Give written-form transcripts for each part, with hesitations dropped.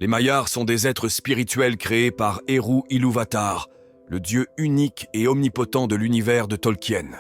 Les Maillards sont des êtres spirituels créés par Eru Ilúvatar, le dieu unique et omnipotent de l'univers de Tolkien.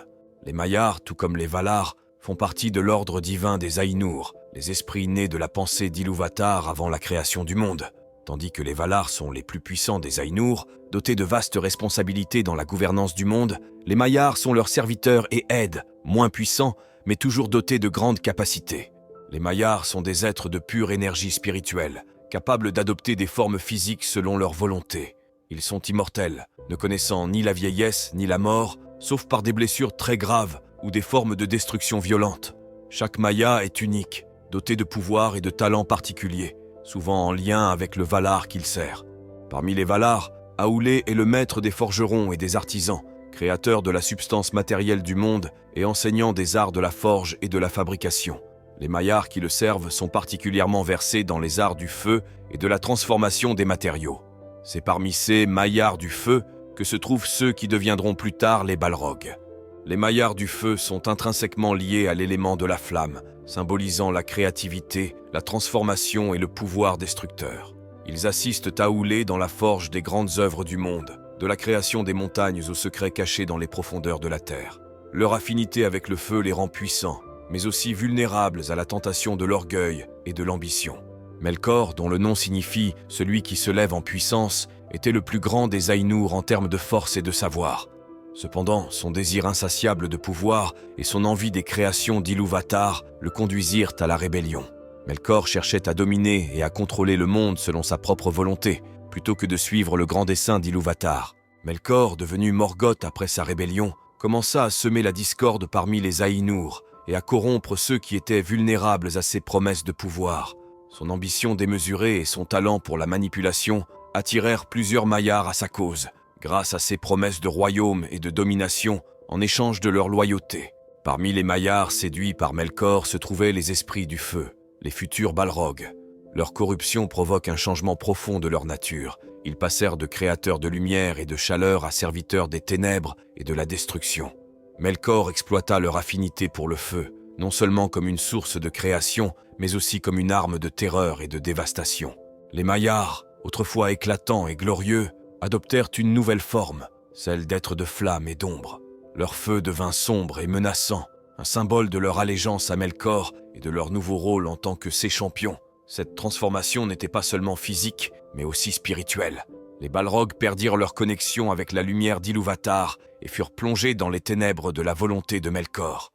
Les Maillards, tout comme les Valar, font partie de l'ordre divin des Ainur, les esprits nés de la pensée d'Ilúvatar avant la création du monde. Tandis que les Valar sont les plus puissants des Ainur, dotés de vastes responsabilités dans la gouvernance du monde, les Maillards sont leurs serviteurs et aides, moins puissants, mais toujours dotés de grandes capacités. Les Maillards sont des êtres de pure énergie spirituelle, capables d'adopter des formes physiques selon leur volonté. Ils sont immortels, ne connaissant ni la vieillesse ni la mort, sauf par des blessures très graves ou des formes de destruction violente. Chaque Maillar est unique, doté de pouvoirs et de talents particuliers, souvent en lien avec le Valar qu'il sert. Parmi les Valar, Aulë est le maître des forgerons et des artisans, créateur de la substance matérielle du monde et enseignant des arts de la forge et de la fabrication. Les Maillards qui le servent sont particulièrement versés dans les arts du feu et de la transformation des matériaux. C'est parmi ces Maillards du feu que se trouvent ceux qui deviendront plus tard les Balrogs. Les Maillards du feu sont intrinsèquement liés à l'élément de la flamme, symbolisant la créativité, la transformation et le pouvoir destructeur. Ils assistent Aulë dans la forge des grandes œuvres du monde, de la création des montagnes aux secrets cachés dans les profondeurs de la terre. Leur affinité avec le feu les rend puissants, mais aussi vulnérables à la tentation de l'orgueil et de l'ambition. Melkor, dont le nom signifie « celui qui se lève en puissance », était le plus grand des Ainur en termes de force et de savoir. Cependant, son désir insatiable de pouvoir et son envie des créations d'Ilúvatar le conduisirent à la rébellion. Melkor cherchait à dominer et à contrôler le monde selon sa propre volonté, plutôt que de suivre le grand dessein d'Ilúvatar. Melkor, devenu Morgoth après sa rébellion, commença à semer la discorde parmi les Ainur et à corrompre ceux qui étaient vulnérables à ses promesses de pouvoir. Son ambition démesurée et son talent pour la manipulation attirèrent plusieurs Maillards à sa cause, grâce à ses promesses de royaume et de domination en échange de leur loyauté. Parmi les Maillards séduits par Melkor se trouvaient les esprits du feu, les futurs Balrogs. Leur corruption provoque un changement profond de leur nature. Ils passèrent de créateurs de lumière et de chaleur à serviteurs des ténèbres et de la destruction. Melkor exploita leur affinité pour le feu, non seulement comme une source de création, mais aussi comme une arme de terreur et de dévastation. Les Maillards, autrefois éclatants et glorieux, adoptèrent une nouvelle forme, celle d'êtres de flamme et d'ombre. Leur feu devint sombre et menaçant, un symbole de leur allégeance à Melkor et de leur nouveau rôle en tant que ses champions. Cette transformation n'était pas seulement physique, mais aussi spirituelle. Les Balrogs perdirent leur connexion avec la lumière d'Ilúvatar et furent plongés dans les ténèbres de la volonté de Melkor.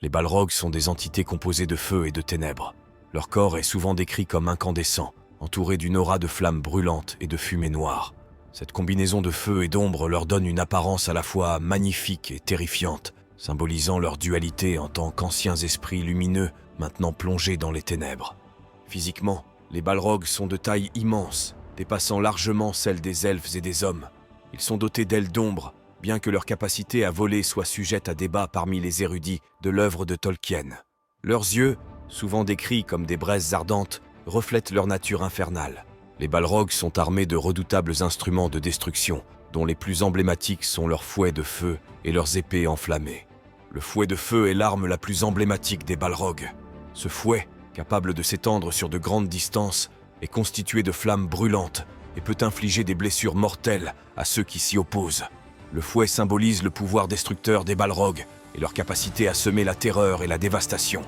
Les Balrogs sont des entités composées de feu et de ténèbres. Leur corps est souvent décrit comme incandescent, entouré d'une aura de flammes brûlantes et de fumée noire. Cette combinaison de feu et d'ombre leur donne une apparence à la fois magnifique et terrifiante, symbolisant leur dualité en tant qu'anciens esprits lumineux maintenant plongés dans les ténèbres. Physiquement, les Balrogs sont de taille immense, dépassant largement celle des elfes et des hommes. Ils sont dotés d'ailes d'ombre, bien que leur capacité à voler soit sujette à débat parmi les érudits de l'œuvre de Tolkien. Leurs yeux, souvent décrits comme des braises ardentes, reflètent leur nature infernale. Les Balrogs sont armés de redoutables instruments de destruction, dont les plus emblématiques sont leurs fouets de feu et leurs épées enflammées. Le fouet de feu est l'arme la plus emblématique des Balrogs. Ce fouet, capable de s'étendre sur de grandes distances, est constitué de flammes brûlantes et peut infliger des blessures mortelles à ceux qui s'y opposent. Le fouet symbolise le pouvoir destructeur des Balrogs et leur capacité à semer la terreur et la dévastation.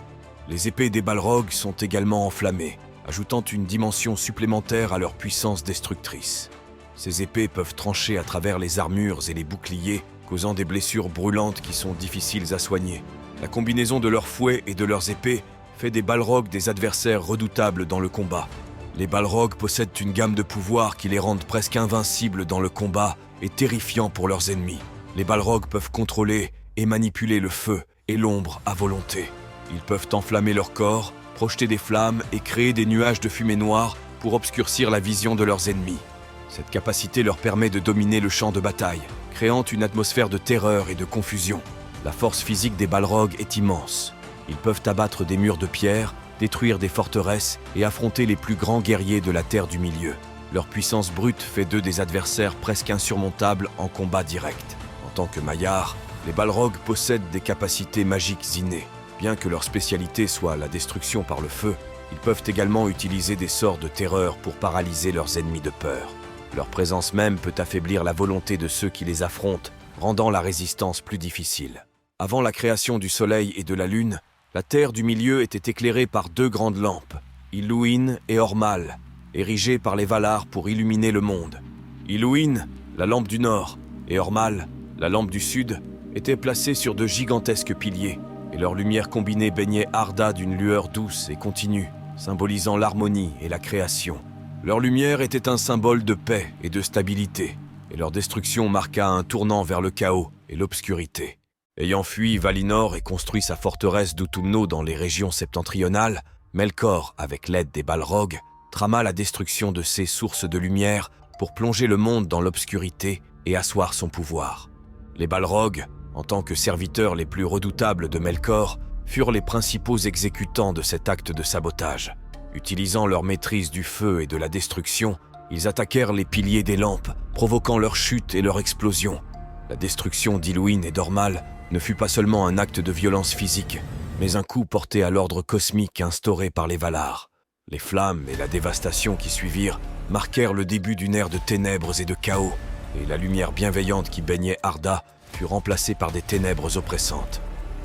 Les épées des Balrogs sont également enflammées, ajoutant une dimension supplémentaire à leur puissance destructrice. Ces épées peuvent trancher à travers les armures et les boucliers, causant des blessures brûlantes qui sont difficiles à soigner. La combinaison de leurs fouets et de leurs épées fait des Balrogs des adversaires redoutables dans le combat. Les Balrogs possèdent une gamme de pouvoirs qui les rendent presque invincibles dans le combat et terrifiants pour leurs ennemis. Les Balrogs peuvent contrôler et manipuler le feu et l'ombre à volonté. Ils peuvent enflammer leur corps, projeter des flammes et créer des nuages de fumée noire pour obscurcir la vision de leurs ennemis. Cette capacité leur permet de dominer le champ de bataille, créant une atmosphère de terreur et de confusion. La force physique des Balrogs est immense. Ils peuvent abattre des murs de pierre, détruire des forteresses et affronter les plus grands guerriers de la Terre du Milieu. Leur puissance brute fait d'eux des adversaires presque insurmontables en combat direct. En tant que Maillards, les Balrogs possèdent des capacités magiques innées. Bien que leur spécialité soit la destruction par le feu, Ils peuvent également utiliser des sorts de terreur pour paralyser leurs ennemis de peur. Leur présence même peut affaiblir la volonté de ceux qui les affrontent, rendant la résistance plus difficile. Avant la création du soleil et de la lune, la terre du milieu était éclairée par 2 grandes lampes, Iluin et Ormal, érigées par les Valar pour illuminer le monde. Iluin, la lampe du nord, et Ormal, la lampe du sud, étaient placées sur de gigantesques piliers, et leur lumière combinée baignait Arda d'une lueur douce et continue, symbolisant l'harmonie et la création. Leur lumière était un symbole de paix et de stabilité, et leur destruction marqua un tournant vers le chaos et l'obscurité. Ayant fui Valinor et construit sa forteresse d'Utumno dans les régions septentrionales, Melkor, avec l'aide des Balrogs, trama la destruction de ces sources de lumière pour plonger le monde dans l'obscurité et asseoir son pouvoir. Les Balrogs, en tant que serviteurs les plus redoutables de Melkor, furent les principaux exécutants de cet acte de sabotage. Utilisant leur maîtrise du feu et de la destruction, ils attaquèrent les piliers des lampes, provoquant leur chute et leur explosion. La destruction d'Iluin et d'Ormal ne fut pas seulement un acte de violence physique, mais un coup porté à l'ordre cosmique instauré par les Valar. Les flammes et la dévastation qui suivirent marquèrent le début d'une ère de ténèbres et de chaos, et la lumière bienveillante qui baignait Arda fut remplacée par des ténèbres oppressantes.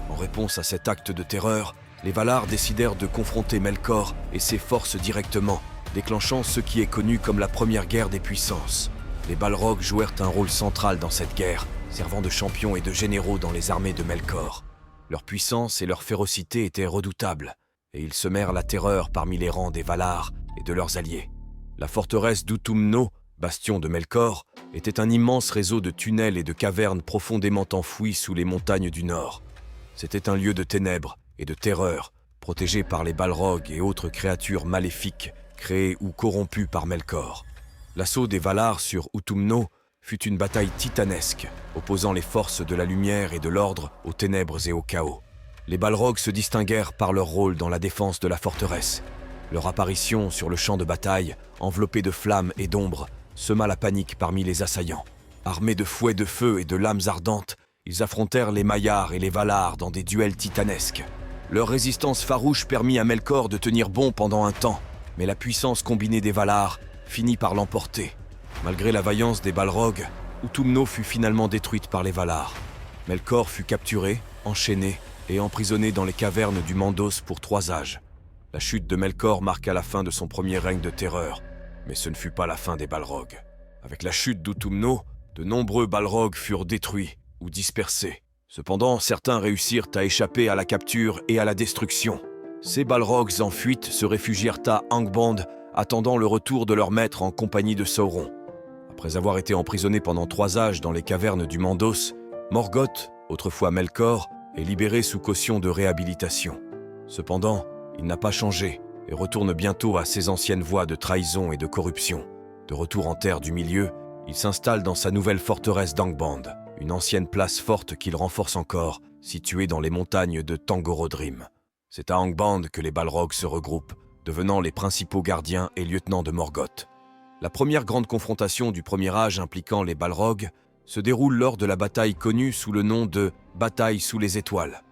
En réponse à cet acte de terreur, les Valar décidèrent de confronter Melkor et ses forces directement, déclenchant ce qui est connu comme la première guerre des puissances. Les Balrogs jouèrent un rôle central dans cette guerre, servant de champions et de généraux dans les armées de Melkor. Leur puissance et leur férocité étaient redoutables, et ils semèrent la terreur parmi les rangs des Valar et de leurs alliés. La forteresse d'Utumno, bastion de Melkor, était un immense réseau de tunnels et de cavernes profondément enfouis sous les montagnes du nord. C'était un lieu de ténèbres et de terreur, protégé par les Balrogs et autres créatures maléfiques créées ou corrompues par Melkor. L'assaut des Valar sur Utumno fut une bataille titanesque, opposant les forces de la lumière et de l'ordre aux ténèbres et au chaos. Les Balrogs se distinguèrent par leur rôle dans la défense de la forteresse. Leur apparition sur le champ de bataille, enveloppée de flammes et d'ombres, sema la panique parmi les assaillants. Armés de fouets de feu et de lames ardentes, ils affrontèrent les Maiars et les Valar dans des duels titanesques. Leur résistance farouche permit à Melkor de tenir bon pendant un temps, mais la puissance combinée des Valar finit par l'emporter. Malgré la vaillance des Balrogs, Utumno fut finalement détruite par les Valar. Melkor fut capturé, enchaîné et emprisonné dans les cavernes du Mandos pour 3 âges. La chute de Melkor marqua la fin de son premier règne de terreur, mais ce ne fut pas la fin des Balrogs. Avec la chute d'Utumno, de nombreux Balrogs furent détruits ou dispersés. Cependant, certains réussirent à échapper à la capture et à la destruction. Ces Balrogs en fuite se réfugièrent à Angband, attendant le retour de leur maître en compagnie de Sauron. Après avoir été emprisonné pendant 3 âges dans les cavernes du Mandos, Morgoth, autrefois Melkor, est libéré sous caution de réhabilitation. Cependant, il n'a pas changé et retourne bientôt à ses anciennes voies de trahison et de corruption. De retour en terre du milieu, il s'installe dans sa nouvelle forteresse d'Angband, une ancienne place forte qu'il renforce encore, située dans les montagnes de Tangorodrim. C'est à Angband que les Balrogs se regroupent, devenant les principaux gardiens et lieutenants de Morgoth. La première grande confrontation du Premier Âge impliquant les Balrogs se déroule lors de la bataille connue sous le nom de « Bataille sous les étoiles ».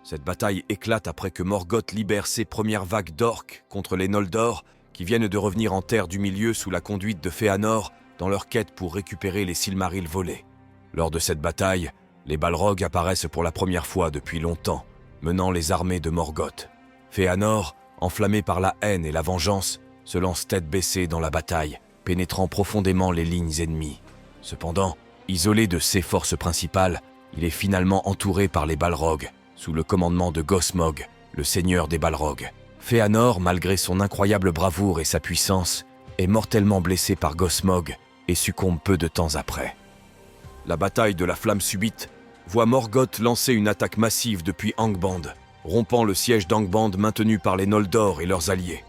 Cette bataille éclate après que Morgoth libère ses premières vagues d'orques contre les Noldor, qui viennent de revenir en terre du milieu sous la conduite de Fëanor dans leur quête pour récupérer les Silmarils volés. Lors de cette bataille, les Balrogs apparaissent pour la première fois depuis longtemps, menant les armées de Morgoth. Fëanor, enflammé par la haine et la vengeance, se lance tête baissée dans la bataille, pénétrant profondément les lignes ennemies. Cependant, isolé de ses forces principales, il est finalement entouré par les Balrogs, sous le commandement de Gosmog, le seigneur des Balrogs. Fëanor, malgré son incroyable bravoure et sa puissance, est mortellement blessé par Gosmog et succombe peu de temps après. La bataille de la flamme subite voit Morgoth lancer une attaque massive depuis Angband, rompant le siège d'Angband maintenu par les Noldor et leurs alliés.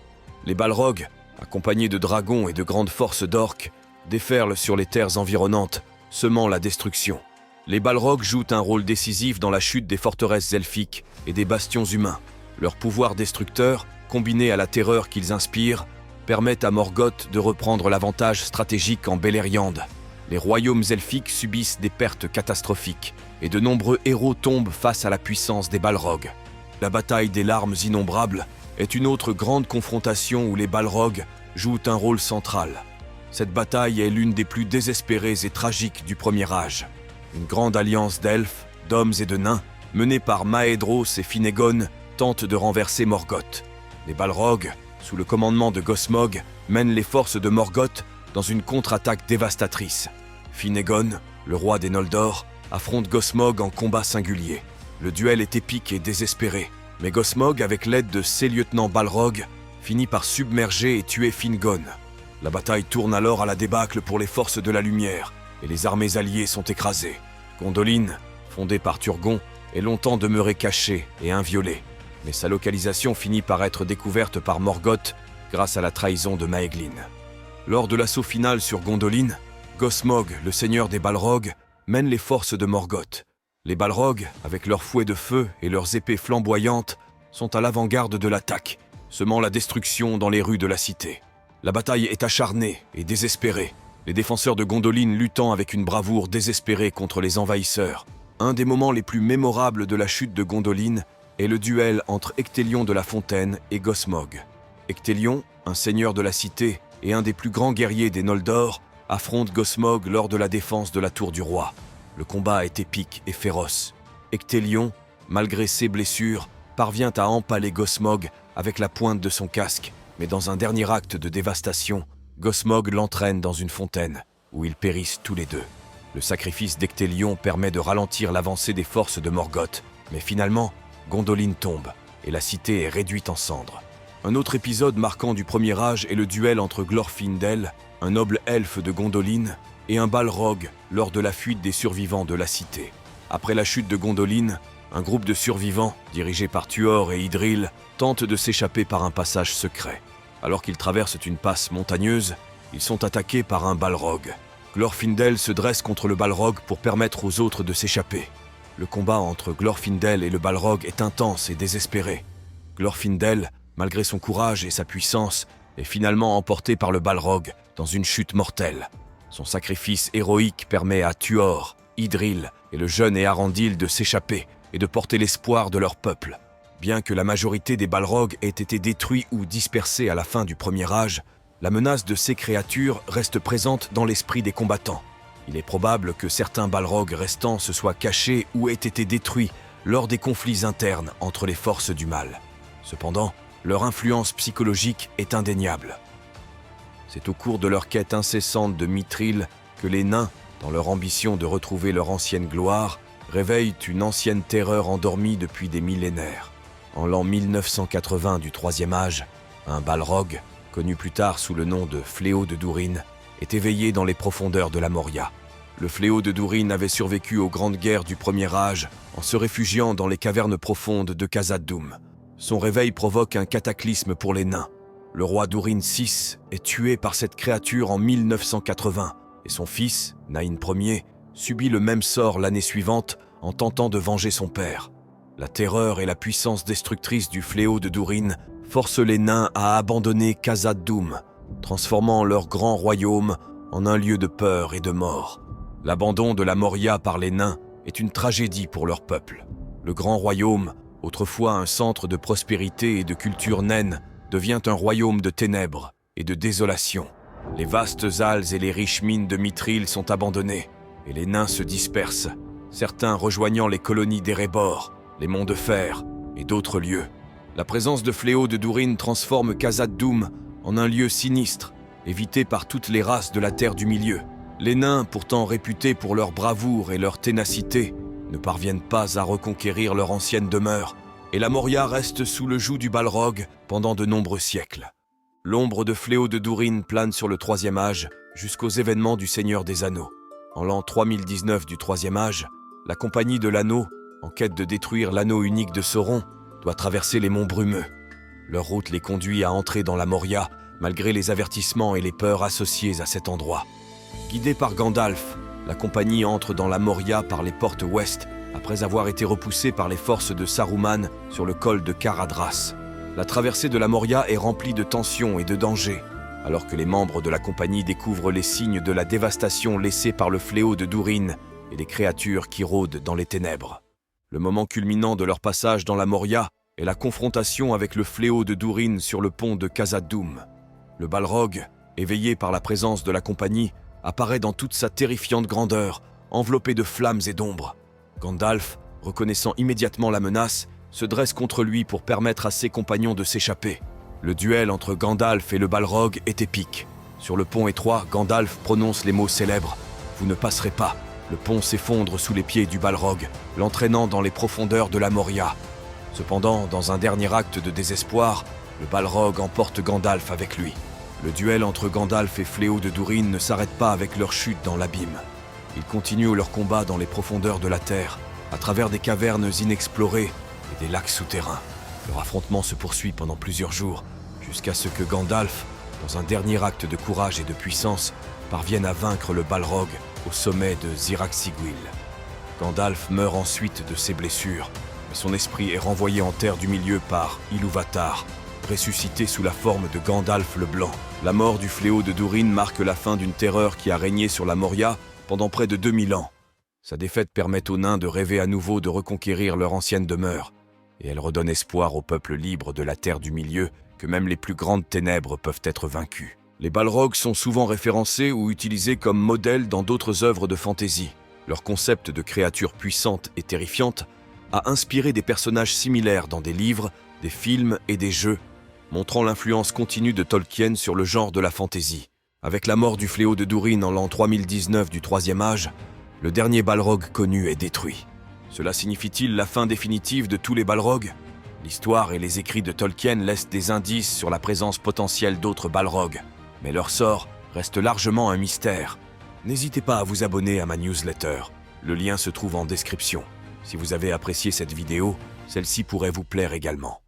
Les Balrogs, accompagnés de dragons et de grandes forces d'orques, déferlent sur les terres environnantes, semant la destruction. Les Balrogs jouent un rôle décisif dans la chute des forteresses elfiques et des bastions humains. Leur pouvoir destructeur, combiné à la terreur qu'ils inspirent, permettent à Morgoth de reprendre l'avantage stratégique en Beleriand. Les royaumes elfiques subissent des pertes catastrophiques et de nombreux héros tombent face à la puissance des Balrogs. La bataille des larmes innombrables est une autre grande confrontation où les Balrogs jouent un rôle central. Cette bataille est l'une des plus désespérées et tragiques du Premier Âge. Une grande alliance d'elfes, d'hommes et de nains, menée par Maedhros et Finnegon, tente de renverser Morgoth. Les Balrogs, sous le commandement de Gosmog, mènent les forces de Morgoth dans une contre-attaque dévastatrice. Finnegon, le roi des Noldor, affronte Gosmog en combat singulier. Le duel est épique et désespéré, mais Gosmog, avec l'aide de ses lieutenants Balrog, finit par submerger et tuer Fingon. La bataille tourne alors à la débâcle pour les forces de la lumière, et les armées alliées sont écrasées. Gondolin, fondée par Turgon, est longtemps demeurée cachée et inviolée, mais sa localisation finit par être découverte par Morgoth grâce à la trahison de Maeghlin. Lors de l'assaut final sur Gondolin, Gosmog, le seigneur des Balrogs, mène les forces de Morgoth. Les Balrogs, avec leurs fouets de feu et leurs épées flamboyantes, sont à l'avant-garde de l'attaque, semant la destruction dans les rues de la cité. La bataille est acharnée et désespérée, les défenseurs de Gondolin luttant avec une bravoure désespérée contre les envahisseurs. Un des moments les plus mémorables de la chute de Gondolin est le duel entre Ectelion de la Fontaine et Gosmog. Ectelion, un seigneur de la cité et un des plus grands guerriers des Noldor, affronte Gosmog lors de la défense de la tour du roi. Le combat est épique et féroce. Ectelion, malgré ses blessures, parvient à empaler Gosmog avec la pointe de son casque, mais dans un dernier acte de dévastation, Gosmog l'entraîne dans une fontaine, où ils périssent tous les deux. Le sacrifice d'Ectelion permet de ralentir l'avancée des forces de Morgoth, mais finalement, Gondolin tombe, et la cité est réduite en cendres. Un autre épisode marquant du Premier Âge est le duel entre Glorfindel, un noble elfe de Gondolin, et un Balrog lors de la fuite des survivants de la cité. Après la chute de Gondolin, un groupe de survivants, dirigé par Tuor et Idril, tente de s'échapper par un passage secret. Alors qu'ils traversent une passe montagneuse, ils sont attaqués par un Balrog. Glorfindel se dresse contre le Balrog pour permettre aux autres de s'échapper. Le combat entre Glorfindel et le Balrog est intense et désespéré. Glorfindel, malgré son courage et sa puissance, est finalement emporté par le Balrog dans une chute mortelle. Son sacrifice héroïque permet à Tuor, Idril et le jeune Eärendil de s'échapper et de porter l'espoir de leur peuple. Bien que la majorité des Balrogs aient été détruits ou dispersés à la fin du Premier Âge, la menace de ces créatures reste présente dans l'esprit des combattants. Il est probable que certains Balrogs restants se soient cachés ou aient été détruits lors des conflits internes entre les forces du mal. Cependant, leur influence psychologique est indéniable. C'est au cours de leur quête incessante de Mithril que les nains, dans leur ambition de retrouver leur ancienne gloire, réveillent une ancienne terreur endormie depuis des millénaires. En l'an 1980 du Troisième Âge, un Balrog, connu plus tard sous le nom de Fléau de Durin, est éveillé dans les profondeurs de la Moria. Le Fléau de Durin avait survécu aux grandes guerres du Premier Âge en se réfugiant dans les cavernes profondes de Khazad-dûm. Son réveil provoque un cataclysme pour les nains. Le roi Durin VI est tué par cette créature en 1980 et son fils, Nain Ier, subit le même sort l'année suivante en tentant de venger son père. La terreur et la puissance destructrice du Fléau de Durin forcent les nains à abandonner Khazad-dûm, transformant leur grand royaume en un lieu de peur et de mort. L'abandon de la Moria par les nains est une tragédie pour leur peuple. Le grand royaume, autrefois un centre de prospérité et de culture naine, devient un royaume de ténèbres et de désolation. Les vastes halles et les riches mines de Mithril sont abandonnées, et les nains se dispersent, certains rejoignant les colonies d'Erebor, les monts de fer et d'autres lieux. La présence de Fléau de Durin transforme Khazad-dûm en un lieu sinistre, évité par toutes les races de la Terre du Milieu. Les nains, pourtant réputés pour leur bravoure et leur ténacité, ne parviennent pas à reconquérir leur ancienne demeure, et la Moria reste sous le joug du Balrog pendant de nombreux siècles. L'ombre de Fléau de Durin plane sur le Troisième Âge jusqu'aux événements du Seigneur des Anneaux. En l'an 3019 du Troisième Âge, la Compagnie de l'Anneau, en quête de détruire l'anneau unique de Sauron, doit traverser les monts brumeux. Leur route les conduit à entrer dans la Moria, malgré les avertissements et les peurs associées à cet endroit. Guidée par Gandalf, la compagnie entre dans la Moria par les portes ouest, après avoir été repoussée par les forces de Saruman sur le col de Caradhras. La traversée de la Moria est remplie de tensions et de dangers, alors que les membres de la compagnie découvrent les signes de la dévastation laissée par le Fléau de Durin et les créatures qui rôdent dans les ténèbres. Le moment culminant de leur passage dans la Moria est la confrontation avec le fléau de Durin sur le pont de Khazad-dûm. Le Balrog, éveillé par la présence de la compagnie, apparaît dans toute sa terrifiante grandeur, enveloppé de flammes et d'ombres. Gandalf, reconnaissant immédiatement la menace, se dresse contre lui pour permettre à ses compagnons de s'échapper. Le duel entre Gandalf et le Balrog est épique. Sur le pont étroit, Gandalf prononce les mots célèbres « Vous ne passerez pas ». Le pont s'effondre sous les pieds du Balrog, l'entraînant dans les profondeurs de la Moria. Cependant, dans un dernier acte de désespoir, le Balrog emporte Gandalf avec lui. Le duel entre Gandalf et Fléau de Durin ne s'arrête pas avec leur chute dans l'abîme. Ils continuent leur combat dans les profondeurs de la Terre, à travers des cavernes inexplorées et des lacs souterrains. Leur affrontement se poursuit pendant plusieurs jours, jusqu'à ce que Gandalf, dans un dernier acte de courage et de puissance, parvienne à vaincre le Balrog au sommet de Zirak-Sigwyl. Gandalf meurt ensuite de ses blessures, mais son esprit est renvoyé en Terre du Milieu par Ilúvatar, ressuscité sous la forme de Gandalf le Blanc. La mort du fléau de Durin marque la fin d'une terreur qui a régné sur la Moria pendant près de 2000 ans. Sa défaite permet aux nains de rêver à nouveau de reconquérir leur ancienne demeure, et elle redonne espoir aux peuples libres de la Terre du Milieu que même les plus grandes ténèbres peuvent être vaincues. Les Balrogs sont souvent référencés ou utilisés comme modèles dans d'autres œuvres de fantasy. Leur concept de créatures puissantes et terrifiantes a inspiré des personnages similaires dans des livres, des films et des jeux, montrant l'influence continue de Tolkien sur le genre de la fantasy. Avec la mort du fléau de Durin en l'an 3019 du Troisième Âge, le dernier Balrog connu est détruit. Cela signifie-t-il la fin définitive de tous les Balrogs ? L'histoire et les écrits de Tolkien laissent des indices sur la présence potentielle d'autres Balrogs, mais leur sort reste largement un mystère. N'hésitez pas à vous abonner à ma newsletter. Le lien se trouve en description. Si vous avez apprécié cette vidéo, celle-ci pourrait vous plaire également.